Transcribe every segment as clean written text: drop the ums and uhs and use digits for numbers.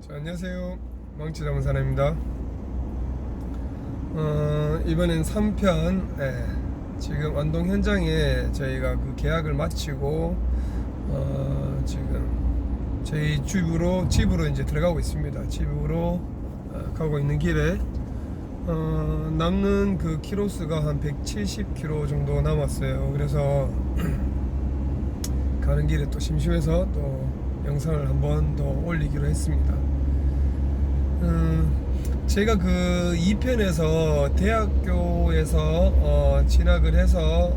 자, 안녕하세요. 망치 잡은 사람입니다. 이번엔 3편, 지금 완동 현장에 저희가 그 계약을 마치고 지금 저희 집으로 이제 들어가고 있습니다. 집으로 가고 있는 길에 남는 그 키로수가 한 170km 정도 남았어요. 그래서 가는 길에 또 심심해서 또 영상을 한번 더 올리기로 했습니다. 제가 그 2편에서 대학교에서 진학을 해서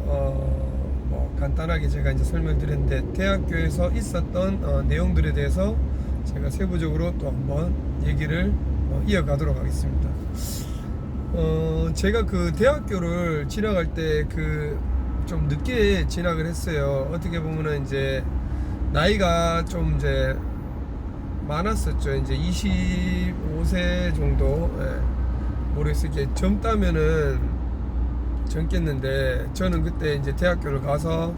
뭐 간단하게 제가 이제 설명드렸는데, 대학교에서 있었던 내용들에 대해서 제가 세부적으로 또 한번 얘기를 이어가도록 하겠습니다. 제가 그 대학교를 진학할 때 좀 늦게 진학을 했어요. 어떻게 보면은 이제 나이가 좀 이제 많았었죠. 이제 25세 정도. 모르겠어요. 이게 젊다면은 젊겠는데, 저는 그때 이제 대학교를 가서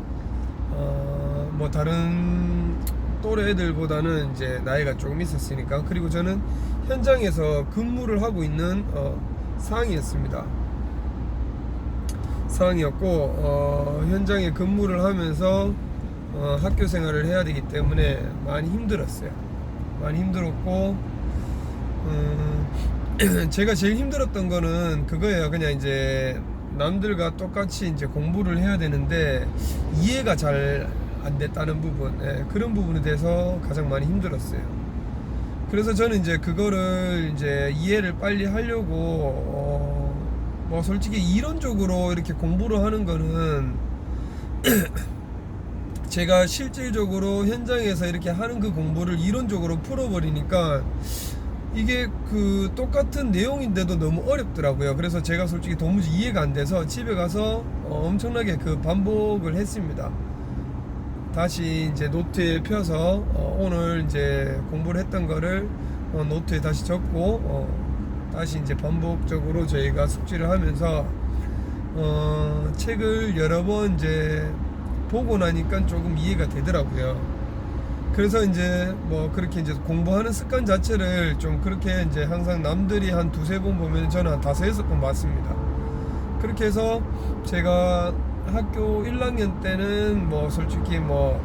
뭐 다른 또래 애들보다는 이제 나이가 조금 있었으니까. 그리고 저는 현장에서 근무를 하고 있는 상황이었습니다. 상황이었고, 현장에 근무를 하면서 학교 생활을 해야 되기 때문에 많이 힘들었어요. 많이 힘들었고, 제가 제일 힘들었던 거는 그거예요. 그냥 이제 남들과 똑같이 이제 공부를 해야 되는데 이해가 잘 안 됐다는 부분, 그런 부분에 대해서 가장 많이 힘들었어요. 그래서 저는 이제 그거를 이제 이해를 빨리 하려고 뭐 솔직히 이론적으로 이렇게 공부를 하는 거는 제가 실질적으로 현장에서 이렇게 하는 그 공부를 이론적으로 풀어버리니까 이게 그 똑같은 내용인데도 너무 어렵더라고요. 그래서 제가 솔직히 도무지 이해가 안 돼서 집에 가서 엄청나게 그 반복을 했습니다. 다시 이제 노트에 펴서 오늘 이제 공부를 했던 거를 노트에 다시 적고 다시 이제 반복적으로 저희가 숙지를 하면서 책을 여러 번 이제 보고 나니까 조금 이해가 되더라고요. 그래서 이제 뭐 그렇게 이제 공부하는 습관 자체를 좀 그렇게 이제 항상 남들이 한 두세 번 보면 저는 한 다섯 여섯 번 봤습니다. 그렇게 해서 제가 학교 1학년 때는 뭐 솔직히 뭐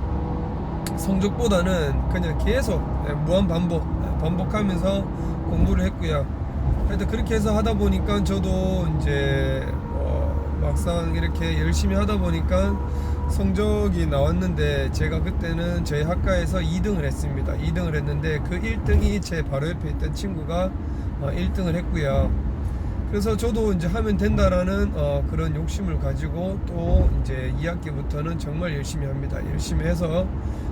성적보다는 그냥 계속 무한 반복하면서 공부를 했고요. 하여튼 그렇게 해서 하다 보니까 저도 이제 막상 이렇게 열심히 하다 보니까 성적이 나왔는데, 제가 그때는 저희 학과에서 2등을 했습니다. 2등을 했는데 그 1등이 제 바로 옆에 있던 친구가 1등을 했고요. 그래서 저도 이제 하면 된다라는 그런 욕심을 가지고 또 이제 2학기부터는 정말 열심히 합니다. 열심히 해서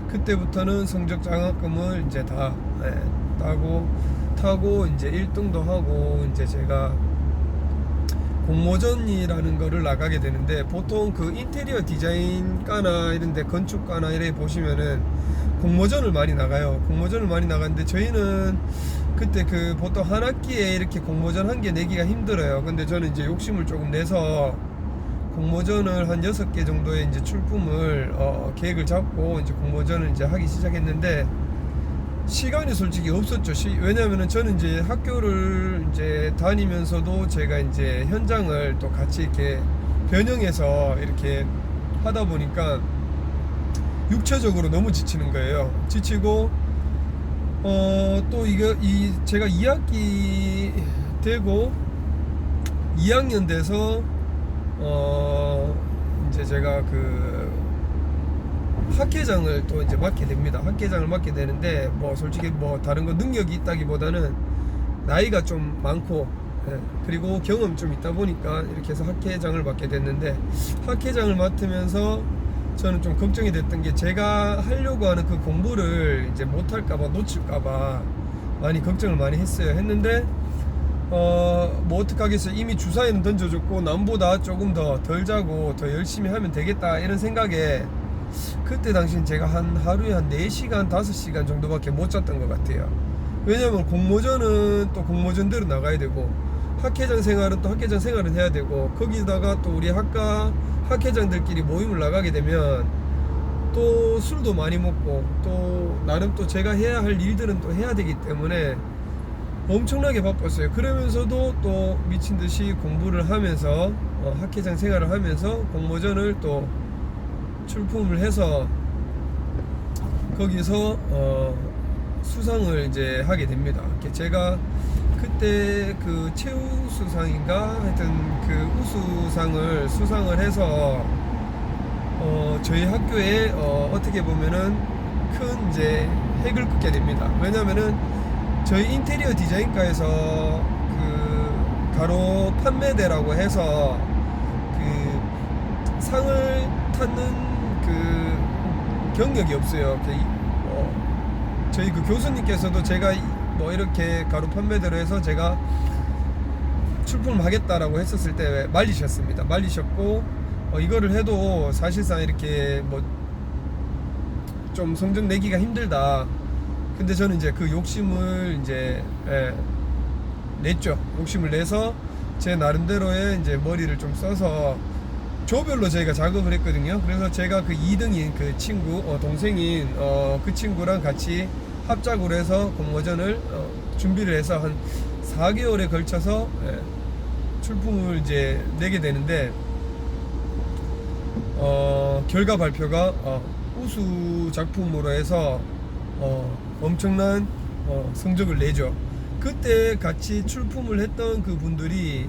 그때부터는 성적 장학금을 이제 다 타고 이제 1등도 하고, 이제 제가 공모전이라는 거를 나가게 되는데, 보통 그 인테리어 디자인과나 이런데 건축과나 이래 보시면은 공모전을 많이 나가요. 공모전을 많이 나가는데 저희는 그때 그 보통 한 학기에 이렇게 공모전 한 개 내기가 힘들어요. 근데 저는 이제 욕심을 조금 내서 공모전을 한 6개 정도의 이제 출품을 계획을 잡고 이제 공모전을 이제 하기 시작했는데, 시간이 솔직히 없었죠. 왜냐면은 저는 이제 학교를 이제 다니면서도 제가 이제 현장을 또 같이 이렇게 변형해서 이렇게 하다 보니까 육체적으로 너무 지치는 거예요. 지치고 또 제가 2학기 되고 2학년 돼서 이제 제가 그 학회장을 또 이제 맡게 됩니다. 학회장을 맡게 되는데, 뭐 솔직히 뭐 다른 거 능력이 있다기보다는 나이가 좀 많고 그리고 경험 좀 있다 보니까 이렇게 해서 학회장을 맡게 됐는데, 학회장을 맡으면서 저는 좀 걱정이 됐던 게, 제가 하려고 하는 그 공부를 이제 못할까봐 놓칠까봐 많이 걱정을 많이 했는데 뭐 어떡하겠어요. 이미 주사위는 던져줬고 남보다 조금 더 덜 자고 더 열심히 하면 되겠다 이런 생각에, 그때 당시엔 제가 하루에 한 4시간 5시간 정도밖에 못 잤던 것 같아요. 왜냐면 공모전은 또 공모전대로 나가야 되고, 학회장 생활은 또 학회장 생활을 해야 되고, 거기다가 또 우리 학과 학회장들끼리 모임을 나가게 되면 또 술도 많이 먹고 또 나름 또 제가 해야 할 일들은 또 해야 되기 때문에 엄청나게 바빴어요. 그러면서도 또 미친 듯이 공부를 하면서 학회장 생활을 하면서 공모전을 또 출품을 해서 거기서 수상을 이제 하게 됩니다. 제가 그때 그 최우수상인가 하여튼 그 우수상을 수상을 해서 저희 학교에 어떻게 보면은 큰 이제 획을 긋게 됩니다. 왜냐면은 저희 인테리어 디자인과에서 그 가로 판매대라고 해서 그 상을 타는 그 경력이 없어요. 저희 그 교수님께서도 제가 뭐 이렇게 가로 판매대로 해서 제가 출품을 하겠다라고 했었을 때 말리셨습니다. 말리셨고 이거를 해도 사실상 이렇게 뭐 좀 성적 내기가 힘들다. 근데 저는 이제 그 욕심을 이제 냈죠. 욕심을 내서 제 나름대로의 이제 머리를 좀 써서 조별로 저희가 작업을 했거든요. 그래서 제가 그 2등인 그 친구 동생인 그 친구랑 같이 합작으로 해서 공모전을 준비를 해서 한 4개월에 걸쳐서 출품을 이제 내게 되는데 결과 발표가 우수 작품으로 해서 엄청난 성적을 내죠. 그때 같이 출품을 했던 그 분들이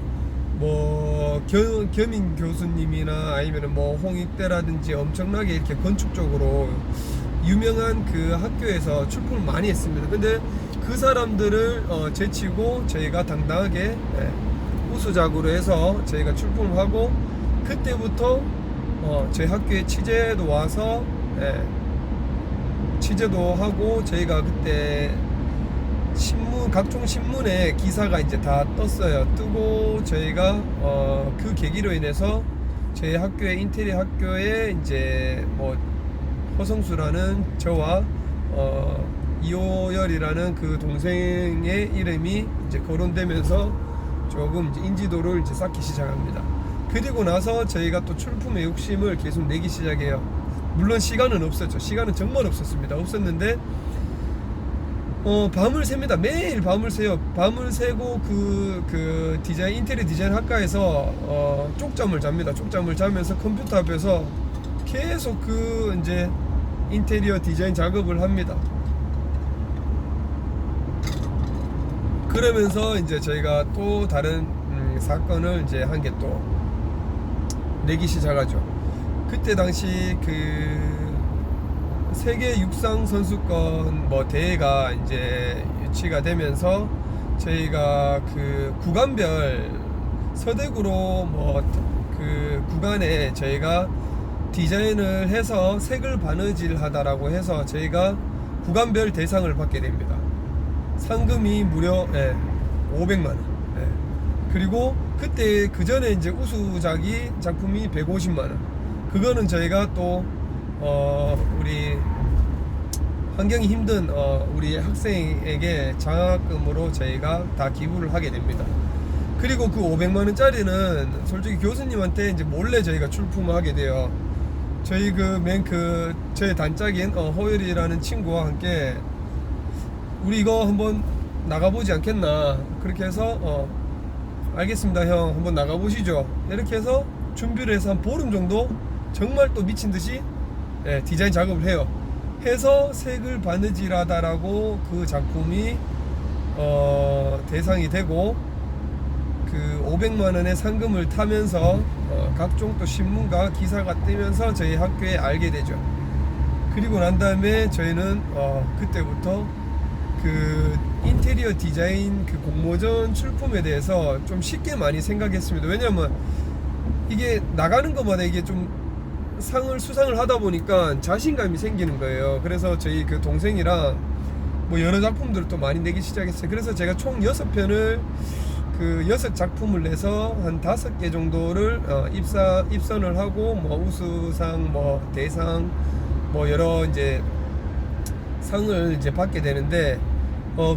뭐 겸임 교수님이나 아니면 뭐 홍익대라든지 엄청나게 이렇게 건축적으로 유명한 그 학교에서 출품을 많이 했습니다. 근데 그 사람들을 제치고 저희가 당당하게 우수작으로 해서 저희가 출품을 하고 그때부터 저희 학교에 취재도 와서 취재도 하고 저희가 그때 신문 각종 신문에 기사가 이제 다 떴어요. 뜨고 저희가 그 계기로 인해서 저희 학교의 인테리어 학교에 이제 뭐 허성수라는 저와 이호열이라는 그 동생의 이름이 이제 거론되면서 조금 이제 인지도를 이제 쌓기 시작합니다. 그리고 나서 저희가 또 출품의 욕심을 계속 내기 시작해요. 물론 시간은 없었죠. 시간은 정말 없었습니다. 없었는데 밤을 셉니다. 매일 밤을 새요. 밤을 새고 그 디자인 인테리어 디자인 학과에서 쪽잠을 잡니다. 쪽잠을 자면서 컴퓨터 앞에서 계속 그 이제 인테리어 디자인 작업을 합니다. 그러면서 이제 저희가 또 다른 사건을 이제 한 개 또 내기 시작하죠. 그때 당시 그 세계 육상 선수권 뭐 대회가 이제 유치가 되면서 저희가 그 구간별 서대구로 뭐 그 구간에 저희가 디자인을 해서 색을 바느질 하다라고 해서 저희가 구간별 대상을 받게 됩니다. 상금이 무려 500만원. 그리고 그때 그 전에 이제 우수작이 작품이 150만원. 그거는 저희가 또 우리 환경이 힘든 우리 학생에게 장학금으로 저희가 다 기부를 하게 됩니다. 그리고 그 500만원짜리는 솔직히 교수님한테 이제 몰래 저희가 출품을 하게 돼요. 저희 저희 단짝인 호열이라는 친구와 함께 우리 이거 한번 나가보지 않겠나. 그렇게 해서 알겠습니다 형 한번 나가보시죠. 이렇게 해서 준비를 해서 한 보름 정도 정말 또 미친듯이 디자인 작업을 해요. 해서 색을 바느질하다라고 그 작품이 대상이 되고 그 500만원의 상금을 타면서 각종 또 신문과 기사가 뜨면서 저희 학교에 알게 되죠. 그리고 난 다음에 저희는 그때부터 그 인테리어 디자인 그 공모전 출품에 대해서 좀 쉽게 많이 생각했습니다. 왜냐면 이게 나가는 것마다 이게 좀 수상을 하다 보니까 자신감이 생기는 거예요. 그래서 저희 그 동생이랑 뭐 여러 작품들을 또 많이 내기 시작했어요. 그래서 제가 총 6편을 그 6작품을 내서 한 5개 정도를 입선을 하고 뭐 우수상 뭐 대상 뭐 여러 이제 상을 이제 받게 되는데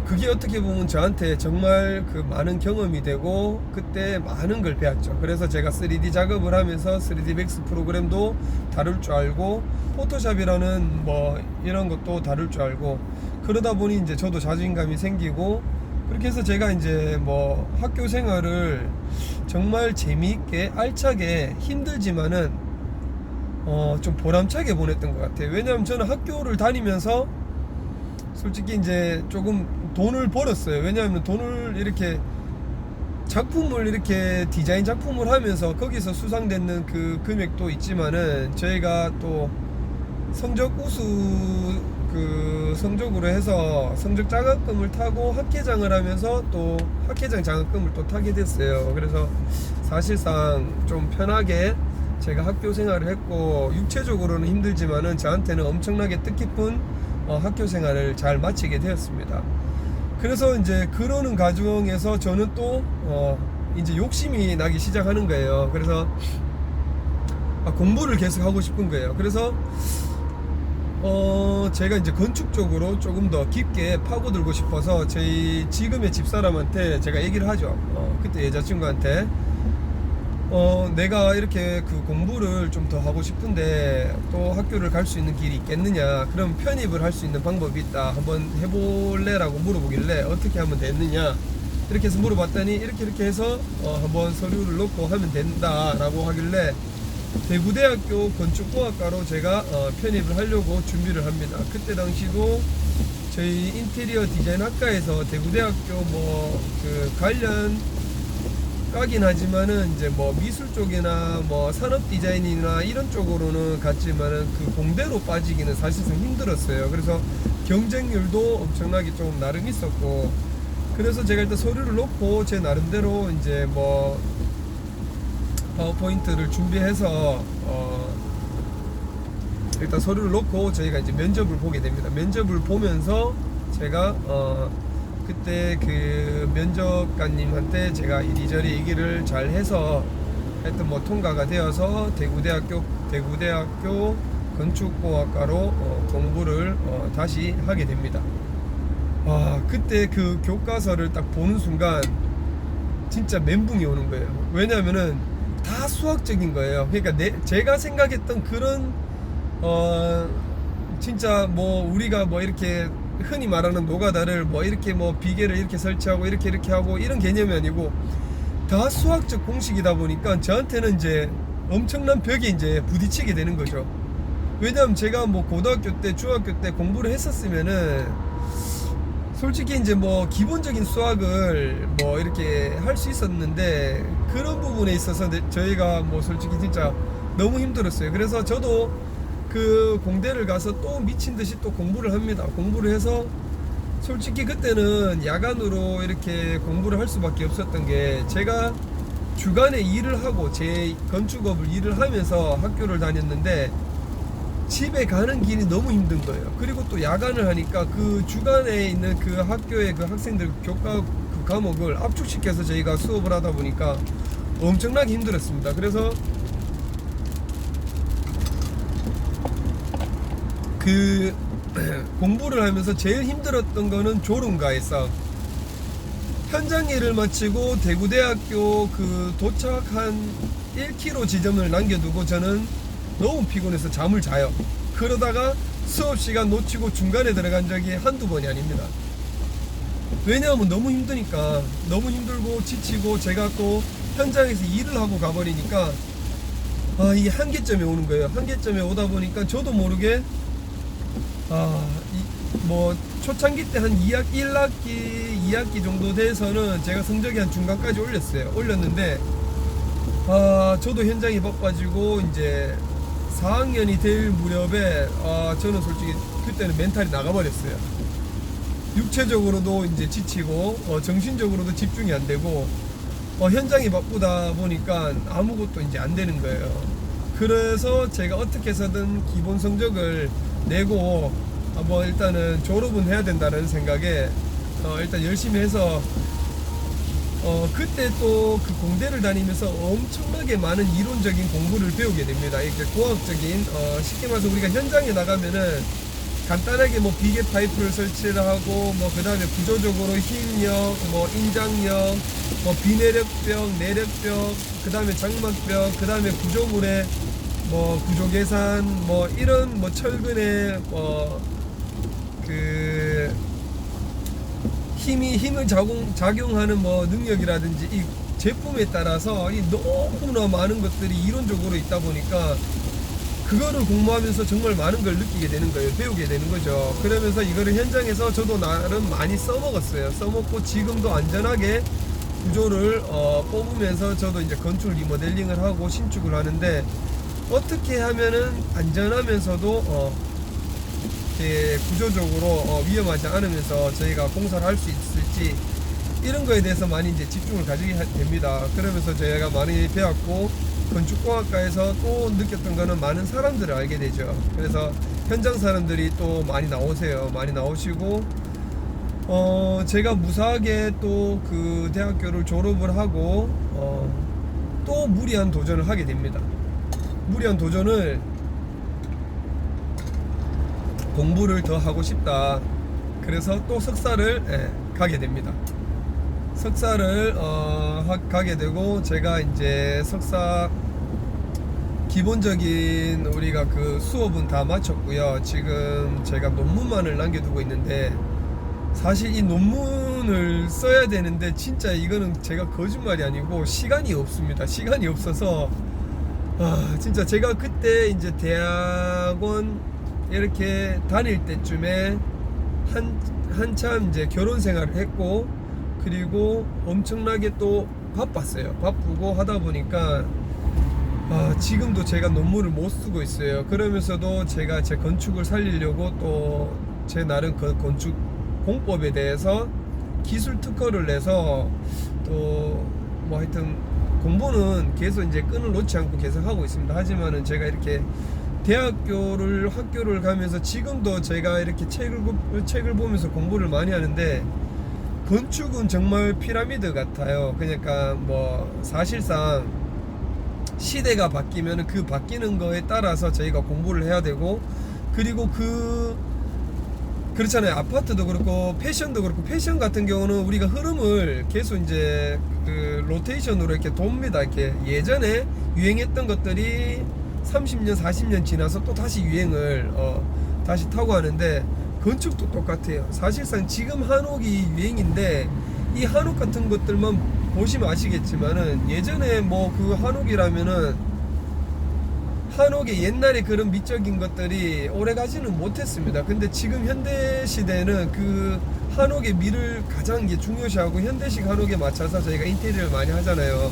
그게 어떻게 보면 저한테 정말 그 많은 경험이 되고 그때 많은 걸 배웠죠. 그래서 제가 3D 작업을 하면서 3D 맥스 프로그램도 다룰 줄 알고 포토샵이라는 뭐 이런 것도 다룰 줄 알고 그러다 보니 이제 저도 자신감이 생기고 그렇게 해서 제가 이제 뭐 학교 생활을 정말 재미있게 알차게 힘들지만은 좀 보람차게 보냈던 것 같아요. 왜냐하면 저는 학교를 다니면서 솔직히 이제 조금 돈을 벌었어요. 왜냐하면 돈을 이렇게 작품을 이렇게 디자인 작품을 하면서 거기서 수상되는 그 금액도 있지만은 저희가 또 성적 우수 그 성적으로 해서 성적 장학금을 타고 학회장을 하면서 또 학회장 장학금을 또 타게 됐어요. 그래서 사실상 좀 편하게 제가 학교 생활을 했고 육체적으로는 힘들지만은 저한테는 엄청나게 뜻깊은 학교 생활을 잘 마치게 되었습니다. 그래서 이제 그러는 과정에서 저는 또 이제 욕심이 나기 시작하는 거예요. 그래서 공부를 계속 하고 싶은 거예요. 그래서 제가 이제 건축 쪽으로 조금 더 깊게 파고들고 싶어서 저희 지금의 집사람한테 제가 얘기를 하죠. 그때 여자친구한테 내가 이렇게 그 공부를 좀 더 하고 싶은데 또 학교를 갈 수 있는 길이 있겠느냐, 그럼 편입을 할 수 있는 방법이 있다, 한번 해볼래? 라고 물어보길래 어떻게 하면 됐느냐 이렇게 해서 물어봤더니 이렇게 해서 한번 서류를 넣고 하면 된다 라고 하길래 대구대학교 건축공학과로 제가 편입을 하려고 준비를 합니다. 그때 당시도 저희 인테리어 디자인 학과에서 대구대학교 뭐 그 관련 까긴 하지만은 이제 뭐 미술 쪽이나 뭐 산업 디자인이나 이런 쪽으로는 갔지만은 그 공대로 빠지기는 사실상 힘들었어요. 그래서 경쟁률도 엄청나게 좀 나름 있었고, 그래서 제가 일단 서류를 놓고 제 나름대로 이제 뭐 파워포인트를 준비해서 일단 서류를 놓고 저희가 이제 면접을 보게 됩니다. 면접을 보면서 제가 그때 그 면접관님한테 제가 이리저리 얘기를 잘 해서 하여튼 뭐 통과가 되어서 대구대학교 건축공학과로 공부를 다시 하게 됩니다. 그때 그 교과서를 딱 보는 순간 진짜 멘붕이 오는 거예요. 왜냐면은 다 수학적인 거예요. 그러니까 제가 생각했던 그런 진짜 뭐 우리가 뭐 이렇게 흔히 말하는 노가다를 뭐 이렇게 뭐 비계를 이렇게 설치하고 이렇게 하고 이런 개념이 아니고 다 수학적 공식이다 보니까 저한테는 이제 엄청난 벽에 이제 부딪히게 되는 거죠. 왜냐면 제가 뭐 고등학교 때 중학교 때 공부를 했었으면은 솔직히 이제 뭐 기본적인 수학을 뭐 이렇게 할 수 있었는데 그런 부분에 있어서 저희가 뭐 솔직히 진짜 너무 힘들었어요. 그래서 저도 그 공대를 가서 또 미친 듯이 또 공부를 합니다. 공부를 해서 솔직히 그때는 야간으로 이렇게 공부를 할 수밖에 없었던 게, 제가 주간에 일을 하고 제 건축업을 일을 하면서 학교를 다녔는데 집에 가는 길이 너무 힘든 거예요. 그리고 또 야간을 하니까 그 주간에 있는 그 학교의 그 학생들 교과 그 과목을 압축시켜서 저희가 수업을 하다 보니까 엄청나게 힘들었습니다. 그래서 그 공부를 하면서 제일 힘들었던 거는 졸음과의 싸움. 현장 일을 마치고 대구대학교 그 도착한 1km 지점을 남겨두고 저는 너무 피곤해서 잠을 자요. 그러다가 수업 시간 놓치고 중간에 들어간 적이 한두 번이 아닙니다. 왜냐하면 너무 힘드니까, 너무 힘들고 지치고 제가 또 현장에서 일을 하고 가버리니까 이게 한계점에 오는 거예요. 한계점에 오다 보니까 저도 모르게 뭐 초창기 때 한 1학기 정도 돼서는 제가 성적이 한 중간까지 올렸는데 저도 현장이 바빠지고 이제 4학년이 될 무렵에 저는 솔직히 그때는 멘탈이 나가버렸어요. 육체적으로도 이제 지치고 정신적으로도 집중이 안 되고 현장이 바쁘다 보니까 아무것도 이제 안 되는 거예요. 그래서 제가 어떻게 해서든 기본 성적을 내고 한번 일단은 졸업은 해야 된다는 생각에 일단 열심히 해서 그때 또 그 공대를 다니면서 엄청나게 많은 이론적인 공부를 배우게 됩니다. 이렇게 고학적인 쉽게 말해서 우리가 현장에 나가면은 간단하게 뭐 비계 파이프를 설치를 하고 뭐 그 다음에 구조적으로 힘력, 뭐 인장력, 뭐 비내력벽, 내력벽, 그 다음에 장막벽, 그 다음에 구조물의 뭐 구조 계산, 뭐 이런 뭐 철근의 그 힘을 작용하는 뭐 능력이라든지 이 제품에 따라서 이 너무나 많은 것들이 이론적으로 있다 보니까 그거를 공부하면서 정말 많은 걸 느끼게 되는 거예요. 배우게 되는 거죠. 그러면서 이거를 현장에서 저도 나름 많이 써먹었어요. 써먹고 지금도 안전하게 구조를 뽑으면서 저도 이제 건축 리모델링을 하고 신축을 하는데 어떻게 하면은 안전하면서도 구조적으로 위험하지 않으면서 저희가 공사를 할 수 있을지 이런 거에 대해서 많이 이제 집중을 가지게 됩니다. 그러면서 저희가 많이 배웠고 건축공학과에서 또 느꼈던 거는 많은 사람들을 알게 되죠. 그래서 현장 사람들이 또 많이 나오세요. 많이 나오시고 제가 무사하게 또 그 대학교를 졸업을 하고 또 무리한 도전을 하게 됩니다. 무리한 도전을 공부를 더 하고 싶다. 그래서 또 석사를 가게 됩니다. 석사를 가게 되고 제가 이제 석사 기본적인 우리가 그 수업은 다 마쳤고요. 지금 제가 논문만을 남겨두고 있는데 사실 이 논문을 써야 되는데 진짜 이거는 제가 거짓말이 아니고 시간이 없습니다. 시간이 없어서 진짜 제가 그때 이제 대학원 이렇게 다닐 때쯤에 한참 이제 결혼 생활을 했고 그리고 엄청나게 또 바빴어요. 바쁘고 하다 보니까 지금도 제가 논문을 못 쓰고 있어요. 그러면서도 제가 제 건축을 살리려고 또 제 나름 그 건축 공법에 대해서 기술 특허를 내서 또 뭐 하여튼 공부는 계속 이제 끈을 놓지 않고 계속 하고 있습니다. 하지만은 제가 이렇게 학교를 가면서 지금도 제가 이렇게 책을 보면서 공부를 많이 하는데 건축은 정말 피라미드 같아요. 그러니까 뭐 사실상 시대가 바뀌면 그 바뀌는 거에 따라서 저희가 공부를 해야 되고 그리고 그렇잖아요. 아파트도 그렇고 패션도 그렇고 패션 같은 경우는 우리가 흐름을 계속 이제 그 로테이션으로 이렇게 돕니다. 이렇게 예전에 유행했던 것들이 30년 40년 지나서 또 다시 유행을 다시 타고 하는데 건축도 똑같아요. 사실상 지금 한옥이 유행인데 이 한옥 같은 것들만 보시면 아시겠지만은 예전에 뭐 그 한옥이라면은 한옥의 옛날에 그런 미적인 것들이 오래가지는 못했습니다. 근데 지금 현대 시대는 그 한옥의 미를 가장 중요시하고 현대식 한옥에 맞춰서 저희가 인테리어를 많이 하잖아요.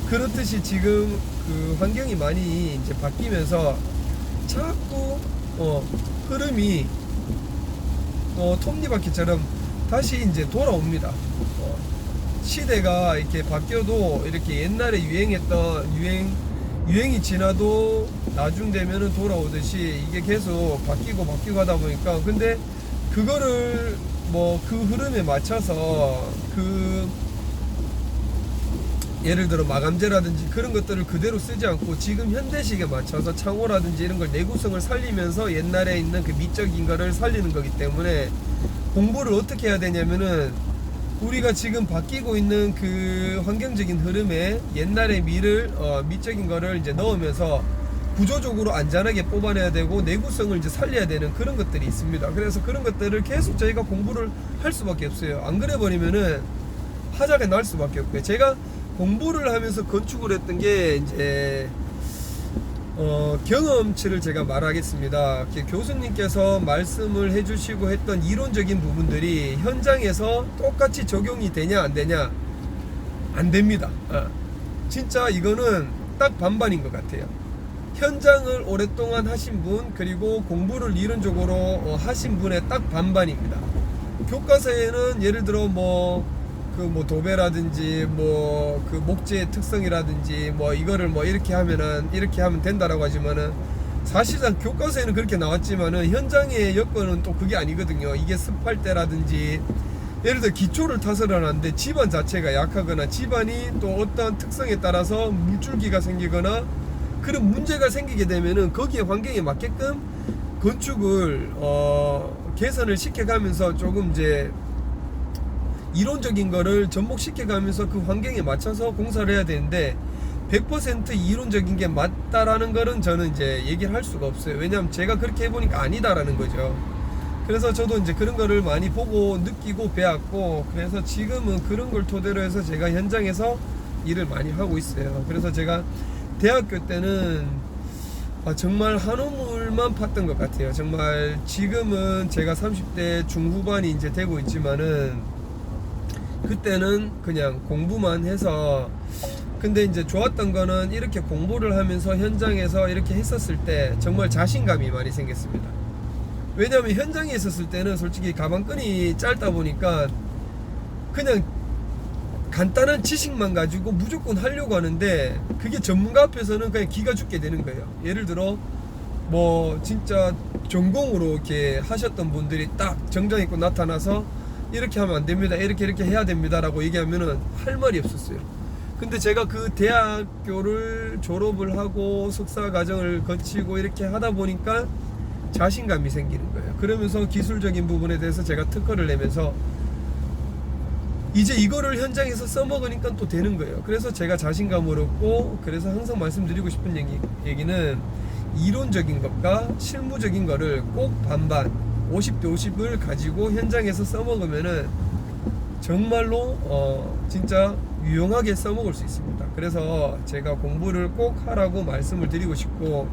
그렇듯이 지금 그 환경이 많이 이제 바뀌면서 자꾸 흐름이 톱니바퀴처럼 다시 이제 돌아옵니다. 시대가 이렇게 바뀌어도 이렇게 옛날에 유행했던 유행이 지나도 나중 되면은 돌아오듯이 이게 계속 바뀌고 하다 보니까 근데 그거를 뭐 그 흐름에 맞춰서 예를 들어 마감재라든지 그런 것들을 그대로 쓰지 않고 지금 현대식에 맞춰서 창호라든지 이런 걸 내구성을 살리면서 옛날에 있는 그 미적인 거를 살리는 거기 때문에 공부를 어떻게 해야 되냐면은 우리가 지금 바뀌고 있는 그 환경적인 흐름에 옛날의 미적인 거를 이제 넣으면서 구조적으로 안전하게 뽑아내야 되고 내구성을 이제 살려야 되는 그런 것들이 있습니다. 그래서 그런 것들을 계속 저희가 공부를 할 수밖에 없어요. 안 그래 버리면은 하자가 날 수밖에 없고요. 제가 공부를 하면서 건축을 했던 게 이제 경험치를 제가 말하겠습니다. 교수님께서 말씀을 해주시고 했던 이론적인 부분들이 현장에서 똑같이 적용이 되냐 안 되냐 안 됩니다. 진짜 이거는 딱 반반인 것 같아요. 현장을 오랫동안 하신 분 그리고 공부를 이론적으로 하신 분의 딱 반반입니다. 교과서에는 예를 들어 도배라든지 그 목재의 특성이라든지 이거를 이렇게 하면 된다라고 하지만은 사실상 교과서에는 그렇게 나왔지만은 현장의 여건은 또 그게 아니거든요. 이게 습할 때라든지 예를 들어 기초를 타설을 하는데 집안 자체가 약하거나 집안이 또 어떤 특성에 따라서 물줄기가 생기거나 그런 문제가 생기게 되면은 거기에 환경에 맞게끔 건축을 개선을 시켜가면서 조금 이제 이론적인 거를 접목시켜가면서 그 환경에 맞춰서 공사를 해야 되는데 100% 이론적인 게 맞다라는 거는 저는 이제 얘기를 할 수가 없어요. 왜냐하면 제가 그렇게 해보니까 아니다라는 거죠. 그래서 저도 이제 그런 거를 많이 보고 느끼고 배웠고, 그래서 지금은 그런 걸 토대로 해서 제가 현장에서 일을 많이 하고 있어요. 그래서 제가 대학교 때는 정말 한우물만 팠던 것 같아요. 정말 지금은 제가 30대 중후반이 이제 되고 있지만은 그때는 그냥 공부만 해서, 근데 이제 좋았던 거는 이렇게 공부를 하면서 현장에서 이렇게 했었을 때 정말 자신감이 많이 생겼습니다. 왜냐면 현장에 있었을 때는 솔직히 가방끈이 짧다 보니까 그냥 간단한 지식만 가지고 무조건 하려고 하는데, 그게 전문가 앞에서는 그냥 기가 죽게 되는 거예요. 예를 들어 뭐 진짜 전공으로 이렇게 하셨던 분들이 딱 정장 입고 나타나서 이렇게 하면 안 됩니다, 이렇게 해야 됩니다 라고 얘기하면은 할 말이 없었어요. 근데 제가 그 대학교를 졸업을 하고 석사 과정을 거치고 이렇게 하다 보니까 자신감이 생기는 거예요. 그러면서 기술적인 부분에 대해서 제가 특허를 내면서 이제 이거를 현장에서 써먹으니까 또 되는 거예요. 그래서 제가 자신감을 얻고, 그래서 항상 말씀드리고 싶은 얘기는 이론적인 것과 실무적인 거를 꼭 반반 50대 50을 가지고 현장에서 써먹으면은 정말로 진짜 유용하게 써먹을 수 있습니다. 그래서 제가 공부를 꼭 하라고 말씀을 드리고 싶고,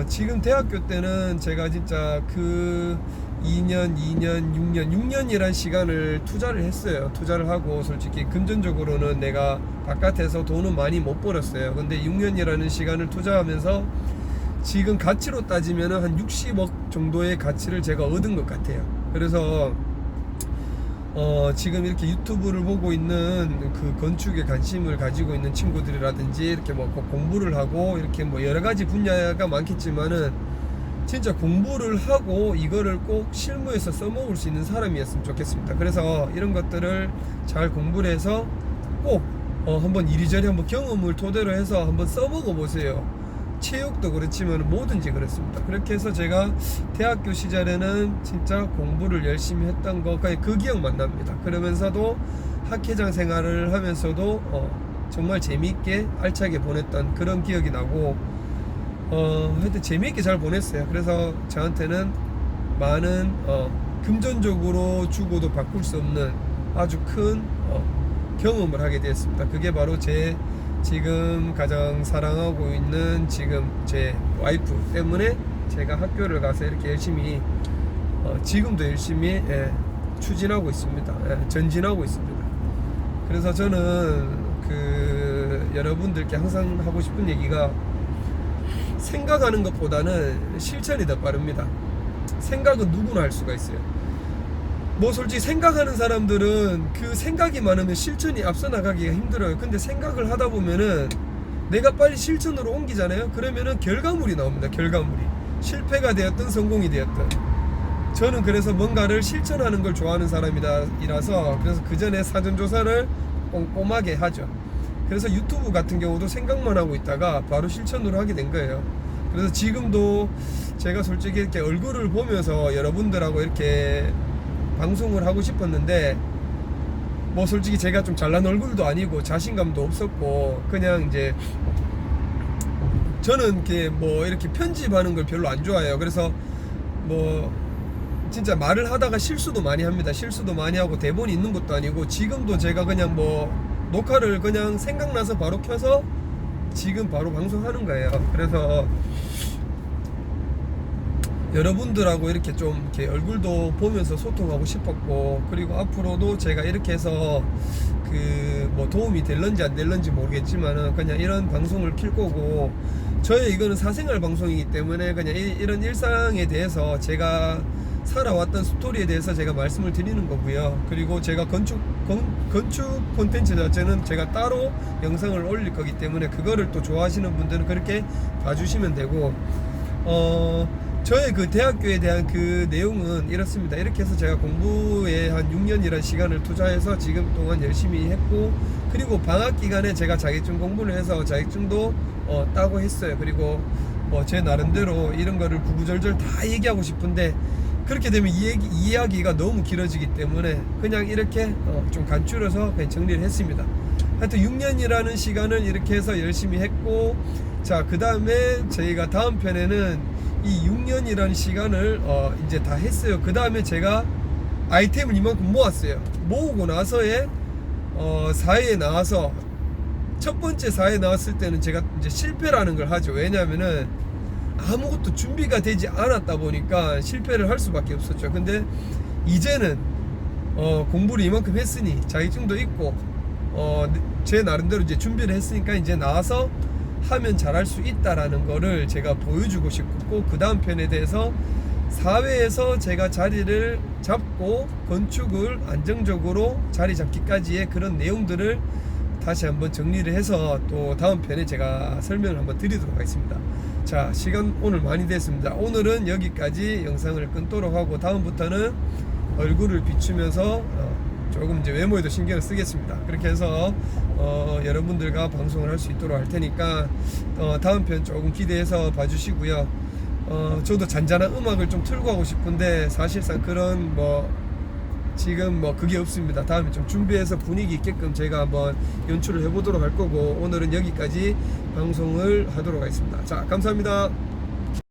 지금 대학교 때는 제가 진짜 그 2년, 6년이란 시간을 투자를 했어요. 투자를 하고 솔직히 금전적으로는 내가 바깥에서 돈은 많이 못 벌었어요. 근데 6년이라는 시간을 투자하면서 지금 가치로 따지면은 한 60억 정도의 가치를 제가 얻은 것 같아요. 그래서 지금 이렇게 유튜브를 보고 있는 그 건축에 관심을 가지고 있는 친구들이라든지 이렇게 뭐 공부를 하고 이렇게 뭐 여러 가지 분야가 많겠지만은 진짜 공부를 하고 이거를 꼭 실무에서 써먹을 수 있는 사람이었으면 좋겠습니다. 그래서 이런 것들을 잘 공부를 해서 꼭 한번 이리저리 한번 경험을 토대로 해서 한번 써먹어 보세요. 체육도 그렇지만 뭐든지 그렇습니다. 그렇게 해서 제가 대학교 시절에는 진짜 공부를 열심히 했던 거 그 기억만 납니다. 그러면서도 학회장 생활을 하면서도 정말 재미있게 알차게 보냈던 그런 기억이 나고, 하여튼 재미있게 잘 보냈어요. 그래서 저한테는 많은 금전적으로 주고도 바꿀 수 없는 아주 큰 경험을 하게 되었습니다. 그게 바로 제 지금 가장 사랑하고 있는 지금 제 와이프 때문에 제가 학교를 가서 이렇게 열심히 지금도 열심히 추진하고 있습니다. 전진하고 있습니다. 그래서 저는 그 여러분들께 항상 하고 싶은 얘기가, 생각하는 것보다는 실천이 더 빠릅니다. 생각은 누구나 할 수가 있어요. 뭐 솔직히 생각하는 사람들은 그 생각이 많으면 실천이 앞서 나가기가 힘들어요. 근데 생각을 하다 보면은 내가 빨리 실천으로 옮기잖아요. 그러면은 결과물이 나옵니다. 결과물이 실패가 되었든 성공이 되었든. 저는 그래서 뭔가를 실천하는 걸 좋아하는 사람이라서 그래서 그 전에 사전조사를 꼼꼼하게 하죠. 그래서 유튜브 같은 경우도 생각만 하고 있다가 바로 실천으로 하게 된 거예요. 그래서 지금도 제가 솔직히 이렇게 얼굴을 보면서 여러분들하고 이렇게 방송을 하고 싶었는데, 뭐 솔직히 제가 좀 잘난 얼굴도 아니고 자신감도 없었고, 그냥 이제 저는 이렇게 뭐 이렇게 편집하는 걸 별로 안 좋아해요. 그래서 뭐 진짜 말을 하다가 실수도 많이 합니다. 실수도 많이 하고 대본이 있는 것도 아니고, 지금도 제가 그냥 뭐 녹화를 그냥 생각나서 바로 켜서 지금 바로 방송하는 거예요. 그래서 여러분들하고 이렇게 좀 이렇게 얼굴도 보면서 소통하고 싶었고, 그리고 앞으로도 제가 이렇게 해서 그 뭐 도움이 될런지 안 될런지 모르겠지만은 그냥 이런 방송을 킬 거고, 저의 이거는 사생활 방송이기 때문에 그냥 이런 일상에 대해서 제가 살아왔던 스토리에 대해서 제가 말씀을 드리는 거고요. 그리고 제가 건축 콘텐츠 자체는 제가 따로 영상을 올릴 거기 때문에 그거를 또 좋아하시는 분들은 그렇게 봐주시면 되고, 저의 그 대학교에 대한 그 내용은 이렇습니다. 이렇게 해서 제가 공부에 한 6년이라는 시간을 투자해서 지금 동안 열심히 했고, 그리고 방학 기간에 제가 자격증 공부를 해서 자격증도 따고 했어요. 그리고 뭐 제 나름대로 이런 거를 구구절절 다 얘기하고 싶은데 그렇게 되면 이야기가 너무 길어지기 때문에 그냥 이렇게 좀 간추려서 그냥 정리를 했습니다. 하여튼 6년이라는 시간을 이렇게 해서 열심히 했고, 자, 그 다음에 저희가 다음 편에는 이 6년이라는 시간을 이제 다 했어요. 그 다음에 제가 아이템을 이만큼 모았어요. 모으고 나서에 사회에 나와서 첫 번째 사회에 나왔을 때는 제가 이제 실패라는 걸 하죠. 왜냐면은 아무것도 준비가 되지 않았다 보니까 실패를 할 수밖에 없었죠. 근데 이제는 공부를 이만큼 했으니 자격증도 있고 제 나름대로 이제 준비를 했으니까 이제 나와서 하면 잘할 수 있다라는 거를 제가 보여주고 싶고, 그 다음 편에 대해서 사회에서 제가 자리를 잡고 건축을 안정적으로 자리 잡기까지의 그런 내용들을 다시 한번 정리를 해서 또 다음 편에 제가 설명을 한번 드리도록 하겠습니다. 자, 시간 오늘 많이 됐습니다. 오늘은 여기까지 영상을 끊도록 하고, 다음부터는 얼굴을 비추면서 조금 이제 외모에도 신경을 쓰겠습니다. 그렇게 해서 여러분들과 방송을 할 수 있도록 할 테니까 다음 편 조금 기대해서 봐주시고요. 저도 잔잔한 음악을 좀 틀고 하고 싶은데 사실상 그런 지금 그게 없습니다. 다음에 좀 준비해서 분위기 있게끔 제가 한번 연출을 해보도록 할 거고, 오늘은 여기까지 방송을 하도록 하겠습니다. 자, 감사합니다.